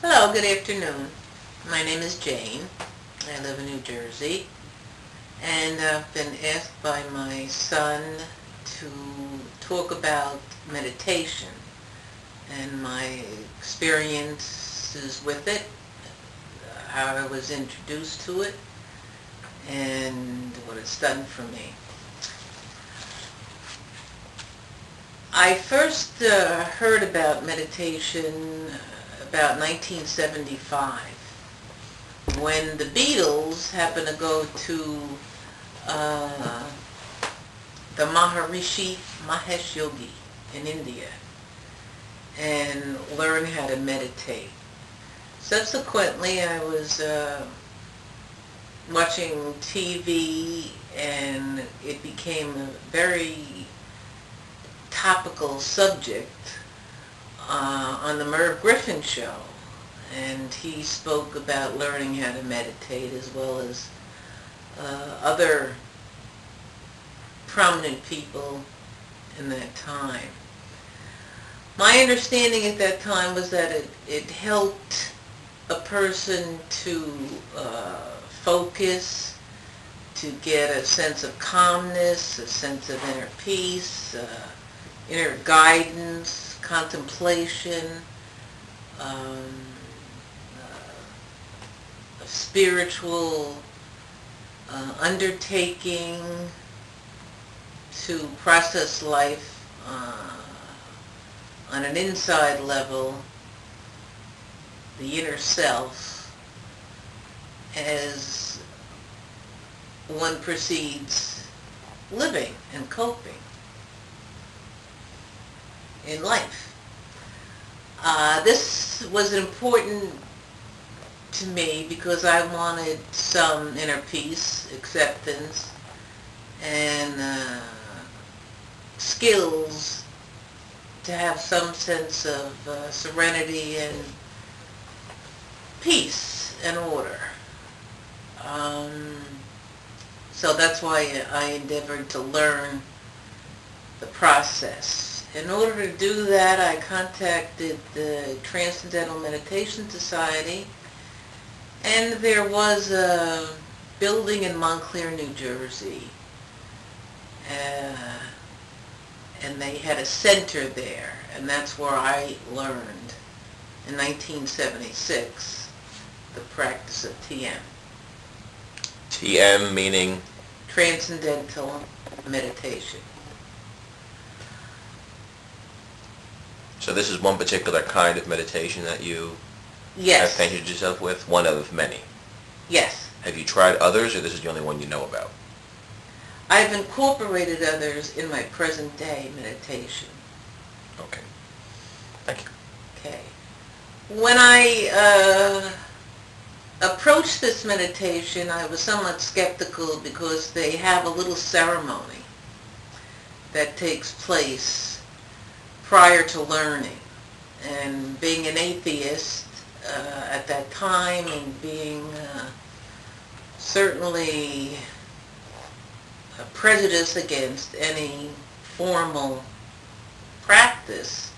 Hello, good afternoon. My name is Jane. I live in New Jersey, and I've been asked by my son to talk about meditation and my experiences with it, how I was introduced to it, and what it's done for me. I first heard about meditation about 1975 when the Beatles happened to go to the Maharishi Mahesh Yogi in India and learn how to meditate. Subsequently, I was watching TV and it became a very topical subject on the Merv Griffin show, and he spoke about learning how to meditate as well as other prominent people in that time. My understanding at that time was that it helped a person to focus, to get a sense of calmness, a sense of inner peace, inner guidance, contemplation, a spiritual undertaking to process life on an inside level, the inner self, as one proceeds living and coping in life. This was important to me because I wanted some inner peace, acceptance, and skills to have some sense of serenity and peace and order. So that's why I endeavored to learn the process. In order to do that, I contacted the Transcendental Meditation Society, and there was a building in Montclair, New Jersey, and they had a center there, and that's where I learned in 1976 the practice of TM. TM meaning? Transcendental Meditation. So this is one particular kind of meditation that you Yes. have painted yourself with? One of many? Yes. Have you tried others, or this is the only one you know about? I've incorporated others in my present day meditation. Okay. Thank you. Okay. When I approached this meditation, I was somewhat skeptical because they have a little ceremony that takes place prior to learning. And being an atheist at that time, and being certainly prejudiced against any formal practice,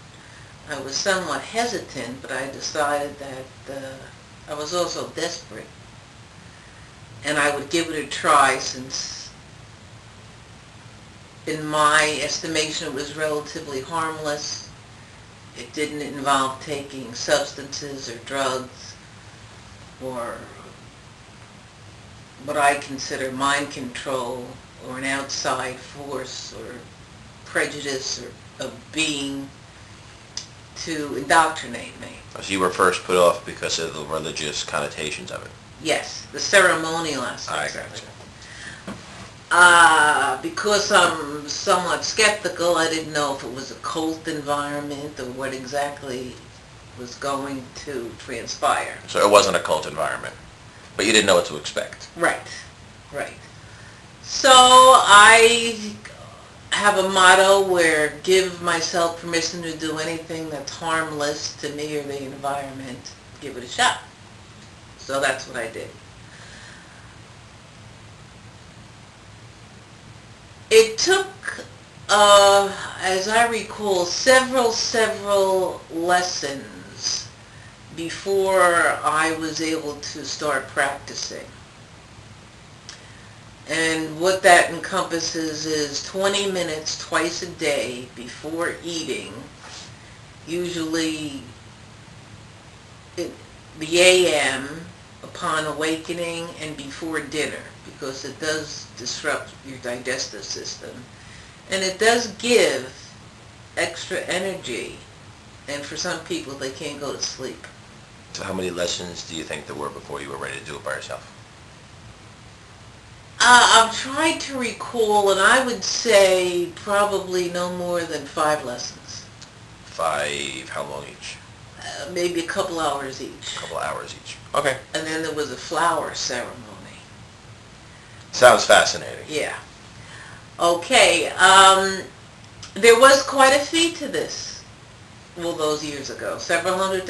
I was somewhat hesitant, but I decided that I was also desperate, and I would give it a try, since in my estimation it was relatively harmless. It didn't involve taking substances or drugs or what I consider mind control or an outside force or prejudice or of being to indoctrinate me. So you were first put off because of the religious connotations of it? Yes, the ceremonial aspects I of gotcha. it. Because I'm somewhat skeptical, I didn't know if it was a cult environment or what exactly was going to transpire. So it wasn't a cult environment, but you didn't know what to expect? Right, right. So I have a motto where give myself permission to do anything that's harmless to me or the environment, give it a shot. So that's what I did. It took, as I recall, several lessons before I was able to start practicing. And what that encompasses is 20 minutes twice a day before eating, usually the AM upon awakening and before dinner, because it does disrupt your digestive system. And it does give extra energy, and for some people they can't go to sleep. So how many lessons do you think there were before you were ready to do it by yourself? I've tried to recall, and I would say probably no more than 5 lessons. 5, how long each? Maybe a couple hours each. A couple of hours each. Okay. And then there was a flower ceremony. Sounds fascinating. Yeah. Okay. There was quite a fee to this, well, those years ago. Several $100.